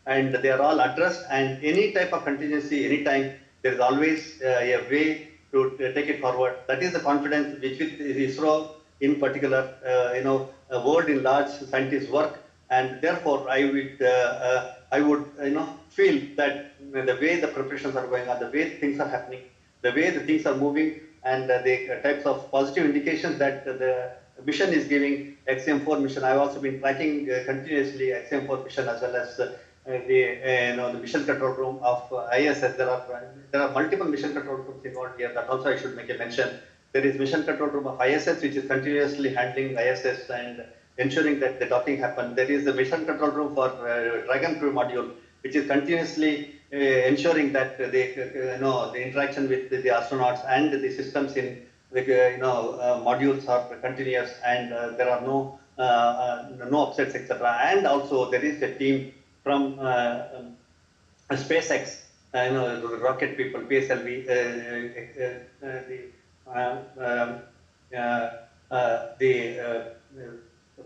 and they are all addressed, and any type of contingency, anytime, there is always a way to take it forward. That is the confidence which with ISRO in particular, world in large scientists work, and therefore I would feel that the way the preparations are going on, the way things are happening, the way the things are moving, and the types of positive indications that the mission is giving, Axiom 4 mission. I've also been tracking continuously Axiom 4 mission, as well as the mission control room of ISS. There are multiple mission control rooms involved here. That also I should make a mention. There is mission control room of ISS, which is continuously handling ISS and ensuring that the docking happens. There is the mission control room for Dragon Crew module, which is continuously ensuring that the interaction with the astronauts and the systems in the modules are continuous, and there are no upsets, etc. And also there is a team from SpaceX, the rocket people, PSLV,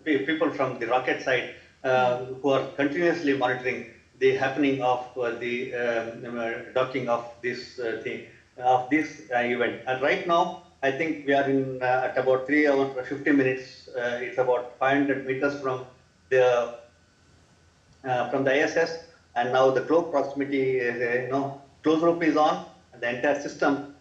the people from the rocket side who are continuously monitoring the happening of the docking of this thing, of this event. And right now, I think we are in at about 3 hours 50 minutes. It's about 500 meters from the ISS, and now the close proximity, close loop is on, and the entire system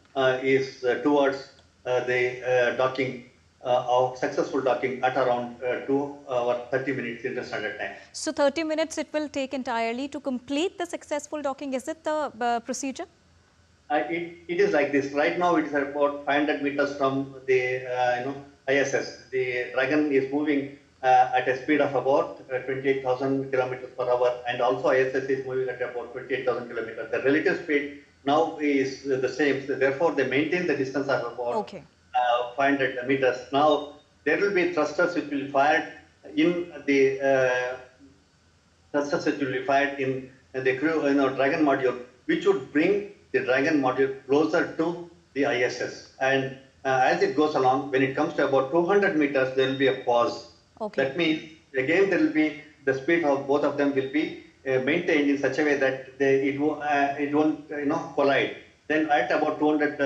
is towards the docking, of successful docking at around 2 hours 30 minutes Indian Standard Time. So 30 minutes it will take entirely to complete the successful docking. Is it the procedure? It is like this. Right now, it is about 500 meters from the ISS. The Dragon is moving at a speed of about 28,000 kilometers per hour, and also ISS is moving at about 28,000 kilometers. The relative speed now is the same. So therefore, they maintain the distance of about 500 meters. Now, there will be thrusters which will be fired in the crew, Dragon module, which would bring the Dragon module closer to the ISS. And as it goes along, when it comes to about 200 meters, there will be a pause. That means, again, there will be the speed of both of them will be maintained in such a way that it won't collide. Then at about 200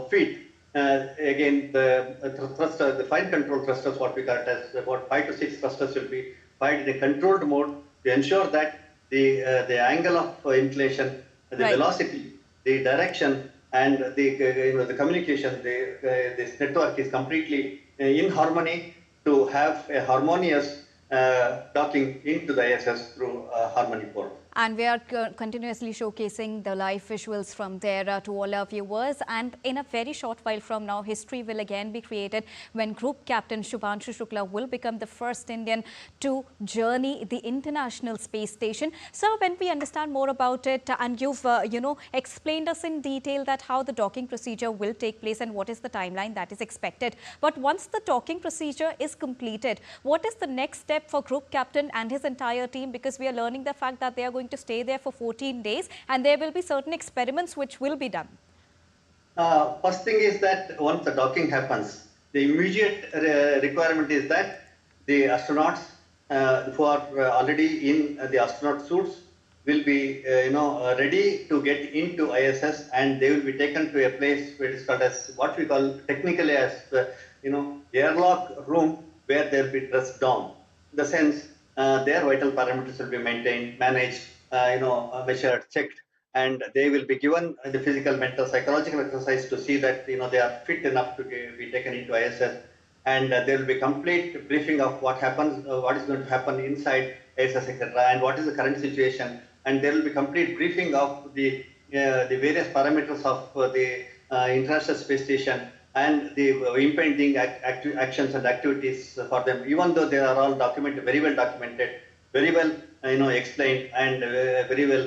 feet, again, the fine control thrusters, what we got as about 5 to 6 thrusters, will be fired in a controlled mode to ensure that the angle of inclination, the velocity, the direction, and the communication, this network is completely in harmony to have a harmonious docking into the ISS through Harmony port. And we are continuously showcasing the live visuals from there to all our viewers. And in a very short while from now, history will again be created when Group Captain Shubhanshu Shukla will become the first Indian to journey the International Space Station. So when we understand more about it, and you've explained us in detail that how the docking procedure will take place and what is the timeline that is expected. But once the docking procedure is completed, what is the next step for Group Captain and his entire team? Because we are learning the fact that they are going to stay there for 14 days and there will be certain experiments which will be done. First thing is that once the docking happens, the immediate requirement is that the astronauts who are already in the astronaut suits will be ready to get into ISS, and they will be taken to a place where it is called as what we call technically as airlock room, where they will be dressed down. In the sense, their vital parameters will be maintained, managed, measured, checked, and they will be given the physical, mental, psychological exercise to see that they are fit enough to be taken into ISS. And there will be complete briefing of what happens, what is going to happen inside ISS, etc., and what is the current situation. And there will be complete briefing of the various parameters of the International Space Station and the impending actions and activities for them, even though they are all documented, very well documented, very well explained, and very well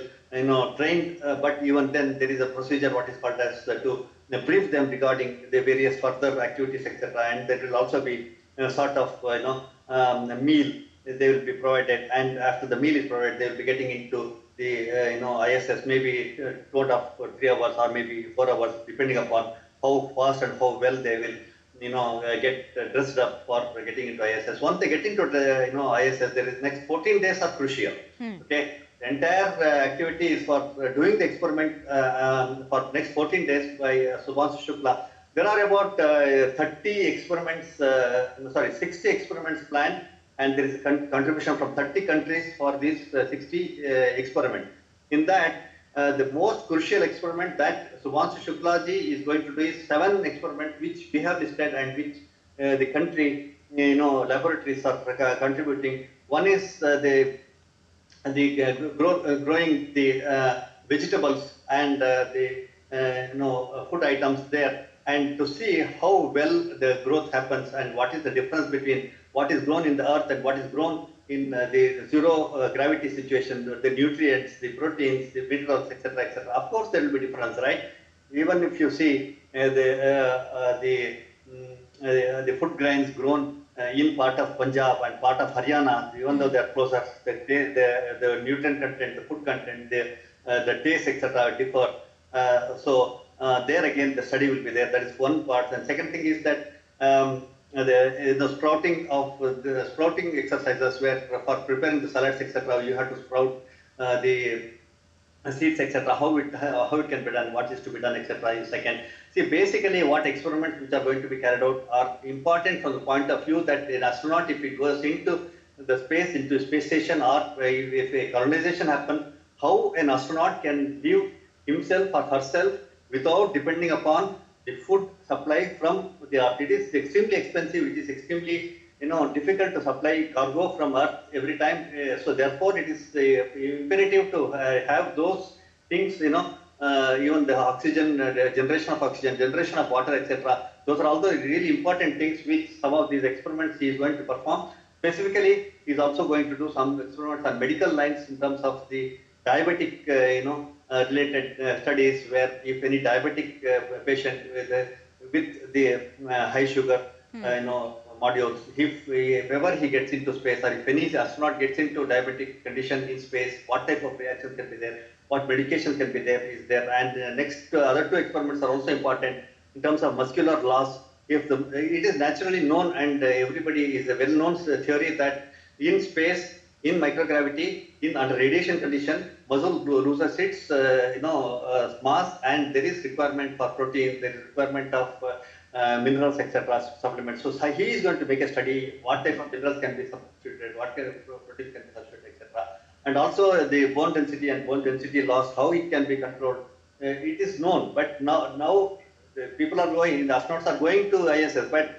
trained. But even then, there is a procedure what is called as to brief them regarding the various further activities, etc. And there will also be a sort of a meal they will be provided, and after the meal is provided, they will be getting into the ISS, maybe 2 or 3 hours or maybe 4 hours, depending upon how fast and how well they will get dressed up for getting into ISS. Once they get into the ISS, there is next 14 days are crucial. Okay, The entire activity is for doing the experiment for next 14 days by Subhanshu Shukla. There are about 30 experiments, 60 experiments planned, and there is a contribution from 30 countries for these 60 experiments. In that, the most crucial experiment that Subhanshu Shukla ji is going to do is 7 experiments which we have listed and which the country, laboratories are contributing. One is growing the vegetables and the food items there, and to see how well the growth happens and what is the difference between what is grown in the earth and what is grown in the zero gravity situation, the nutrients, the proteins, the minerals, etc., etc. Of course, there will be difference, right? Even if you see the food grains grown in part of Punjab and part of Haryana, even though they are closer, the nutrient content, the food content, the taste, etc., differ. There again, the study will be there. That is one part. And second thing is that the sprouting of the sprouting exercises, where for preparing the salads, etc., you have to sprout the seeds, etc., how it can be done, what is to be done, etc. is second. See, basically what experiments which are going to be carried out are important from the point of view that an astronaut, if he goes into the space, into a space station, or if a colonization happens, how an astronaut can live himself or herself without depending upon the food supply from the Earth. It is extremely expensive, it is extremely difficult to supply cargo from Earth every time. So therefore, it is imperative to have those things, even the oxygen, the generation of oxygen, generation of water, etc. Those are also really important things which some of these experiments he is going to perform. Specifically, he is also going to do some experiments on medical lines in terms of the diabetic, related studies, where if any diabetic patient with the high sugar, modules, if ever he gets into space, or if any astronaut gets into diabetic condition in space, what type of reactions can be there, what medication can be there, is there. And next, other 2 experiments are also important in terms of muscular loss. If it is naturally known, and everybody is a well-known theory that in space, in microgravity, under radiation condition, muscle loses its mass, and there is requirement for protein, there is requirement of minerals, etc., supplements. So he is going to make a study what type of minerals can be substituted, what kind of protein can be substituted, etc. And also the bone density and bone density loss, how it can be controlled. It is known, but now the people are going, the astronauts are going to ISS, but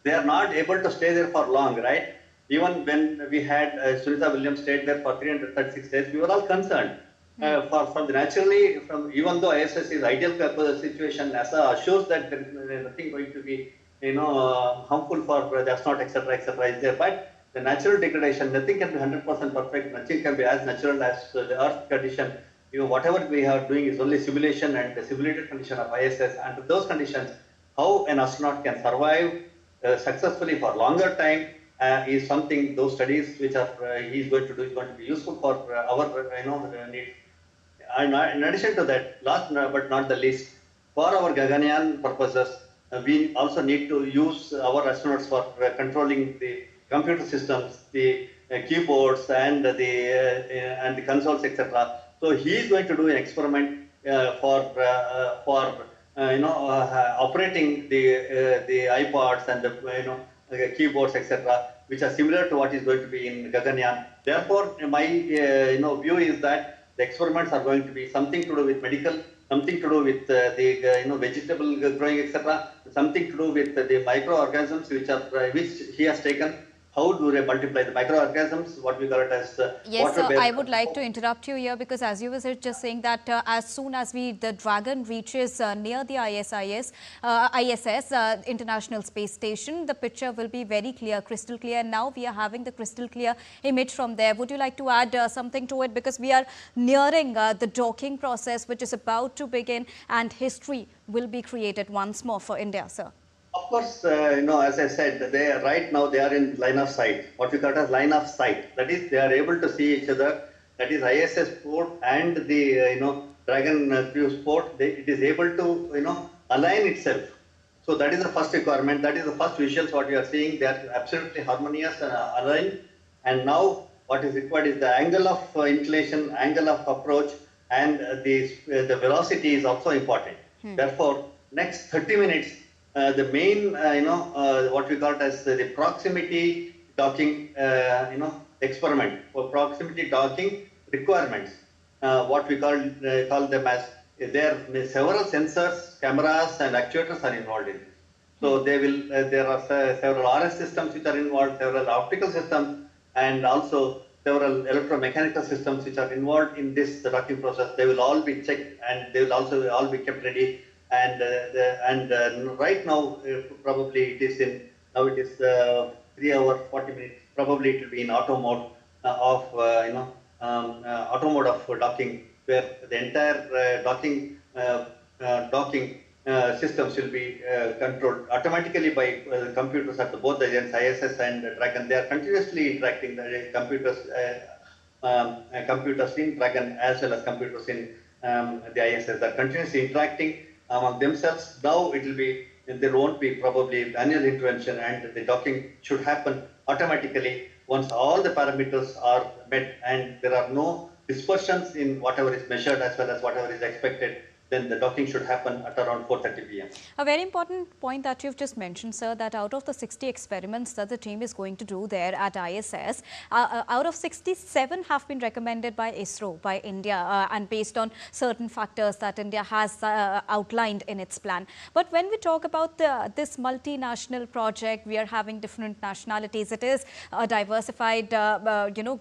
they are not able to stay there for long, right? Even when we had Sunita Williams stayed there for 336 days, we were all concerned. From the naturally, even though ISS is ideal situation, NASA assures that there is nothing going to be, harmful for the astronaut, etc., etc., is there. But the natural degradation, nothing can be 100% perfect. Nothing can be as natural as the Earth condition. Whatever we are doing is only simulation and the simulated condition of ISS. Under those conditions, how an astronaut can survive successfully for longer time is something. Those studies which are he is going to do is going to be useful for our needs. And in addition to that, last but not the least, for our Gaganyaan purposes, we also need to use our astronauts for controlling the computer systems, the keyboards, and the consoles, etc. So he is going to do an experiment for operating the iPods and the keyboards, etc., which are similar to what is going to be in Gaganyaan. Therefore, my view is that the experiments are going to be something to do with medical, something to do with the vegetable growing, etc., something to do with the microorganisms which he has taken. How do they multiply the microorganisms? What we call it as yes, sir, water-based. I would like to interrupt you here, because as you were just saying that as soon as the Dragon reaches near the ISS, International Space Station, the picture will be very clear, crystal clear. And now we are having the crystal clear image from there. Would you like to add something to it? Because we are nearing the docking process, which is about to begin, and history will be created once more for India, sir. Of course, as I said, right now they are in line of sight. What we call as line of sight. That is, they are able to see each other. That is, ISS port and the Dragon Cruise port. It is able to align itself. So that is the first requirement. That is the first visuals what we are seeing. They are absolutely harmonious and aligned. And now what is required is the angle of inclination, angle of approach, and the velocity is also important. Therefore, next 30 minutes, the main, what we call it as the proximity docking, experiment for proximity docking requirements. What we call them as there are several sensors, cameras, and actuators are involved in it. So there are several RS systems which are involved, several optical systems, and also several electromechanical systems which are involved in this docking process. They will all be checked, and they will also all be kept ready. And right now, probably it is in now it is 3 hours 40 minutes. Probably it will be in auto mode auto mode of docking, where the entire docking systems will be controlled automatically by computers at both the ends, ISS and Dragon. They are continuously interacting. The computers in Dragon as well as computers in the ISS are continuously interacting among themselves. Now it will be, there won't be probably manual intervention, and the docking should happen automatically once all the parameters are met and there are no dispersions in whatever is measured as well as whatever is expected. Then the docking should happen at around 4:30 p.m. A very important point that you've just mentioned, sir, that out of the 60 experiments that the team is going to do there at ISS, out of 67 have been recommended by ISRO, by India, and based on certain factors that India has outlined in its plan. But when we talk about this multinational project, we are having different nationalities. It is a diversified,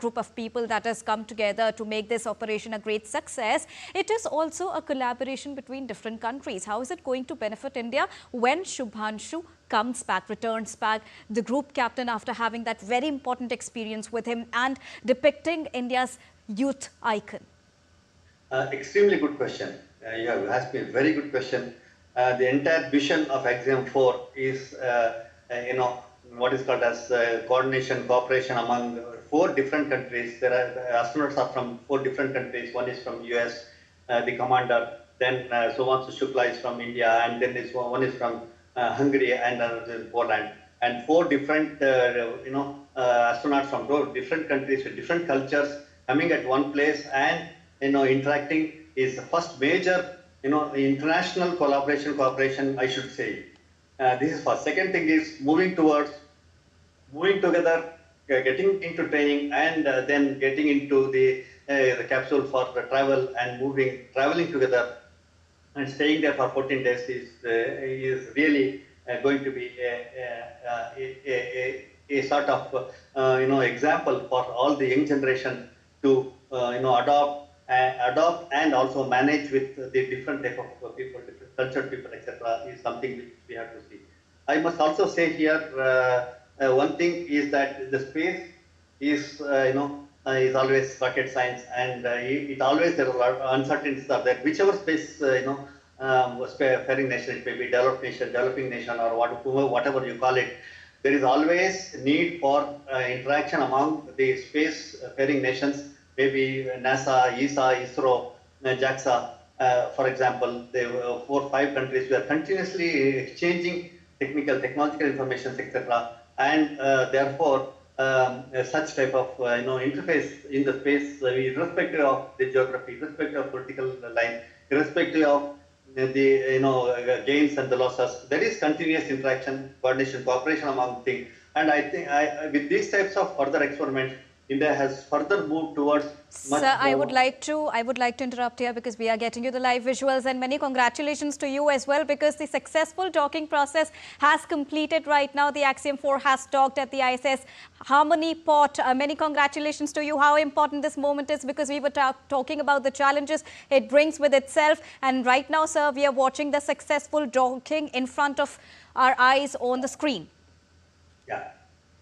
group of people that has come together to make this operation a great success. It is also a collaboration between different countries. How is it going to benefit India when Shubhanshu comes back, returns back, the group captain, after having that very important experience with him and depicting India's youth icon? Extremely good question. You have asked me a very good question. The entire vision of Axiom 4 is, what is called as coordination, cooperation among 4 different countries. There are astronauts are from 4 different countries. One is from US, the commander. Then Shubhanshu Shukla is from India, and then one is from Hungary and another in Poland. And 4 different, astronauts from 4 different countries with different cultures coming at one place and interacting is the first major, international cooperation, I should say. This is first. Second thing is moving together, getting into training, and then getting into the capsule for the travel and traveling together and staying there for 14 days is really going to be a sort of example for all the young generation to adopt and also manage with the different type of people, different cultured people, etc. is something which we have to see. I must also say here one thing is that the space is is always rocket science, and it always there are uncertainties are there. Whichever space faring nation, it may be developed nation, developing nation, or whatever you call it, there is always need for interaction among the space faring nations. Maybe NASA, ESA, ISRO, JAXA, for example, the 4 or 5 countries were continuously exchanging technological information, etc. And therefore, such type of interface in the space, irrespective of the geography, irrespective of political line, irrespective of the gains and the losses, there is continuous interaction, coordination, cooperation among things. And I think with these types of further experiments, India has further moved towards much Sir, I more. would like to interrupt here because we are getting you the live visuals, and many congratulations to you as well, because the successful docking process has completed right now. The Axiom 4 has docked at the ISS Harmony port. Many congratulations to you. How important this moment is, because we were talking about the challenges it brings with itself, and right now, sir, we are watching the successful docking in front of our eyes on the screen. Yeah.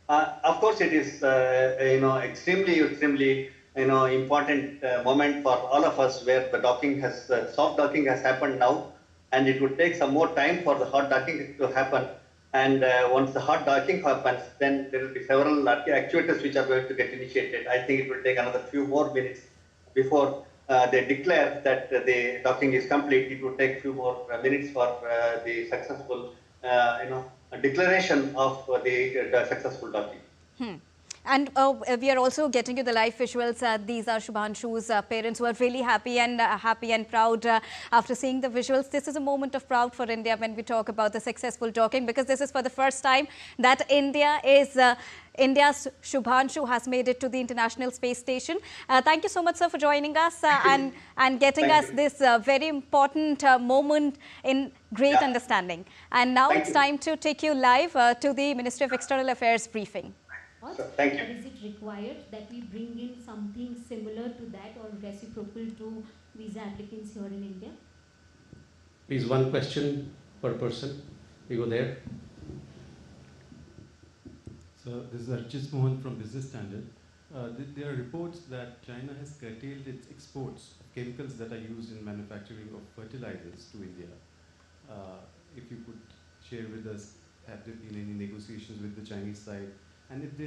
Of course, it is extremely important moment for all of us, where the docking has soft docking has happened now, and it would take some more time for the hot docking to happen. And once the hot docking happens, then there will be several actuators which are going to get initiated. I think it will take another few more minutes before they declare that the docking is complete. It will take few more minutes for the successful declaration of the successful docking. And we are also getting you the live visuals. These are Shubhanshu's parents who are really happy and proud after seeing the visuals. This is a moment of proud for India when we talk about the successful docking, because this is for the first time that India's Shubhanshu has made it to the International Space Station. Thank you so much, sir, for joining us and getting us this very important moment in great understanding. And now it's time to take you live to the Ministry of External Affairs briefing. Thank you. Or is it required that we bring in something similar to that or reciprocal to visa applicants here in India? Please, one question per person. We go there. So this is Archis Mohan from Business Standard. There are reports that China has curtailed its exports of chemicals that are used in manufacturing of fertilizers to India. If you could share with us, have there been any negotiations with the Chinese side? And if there's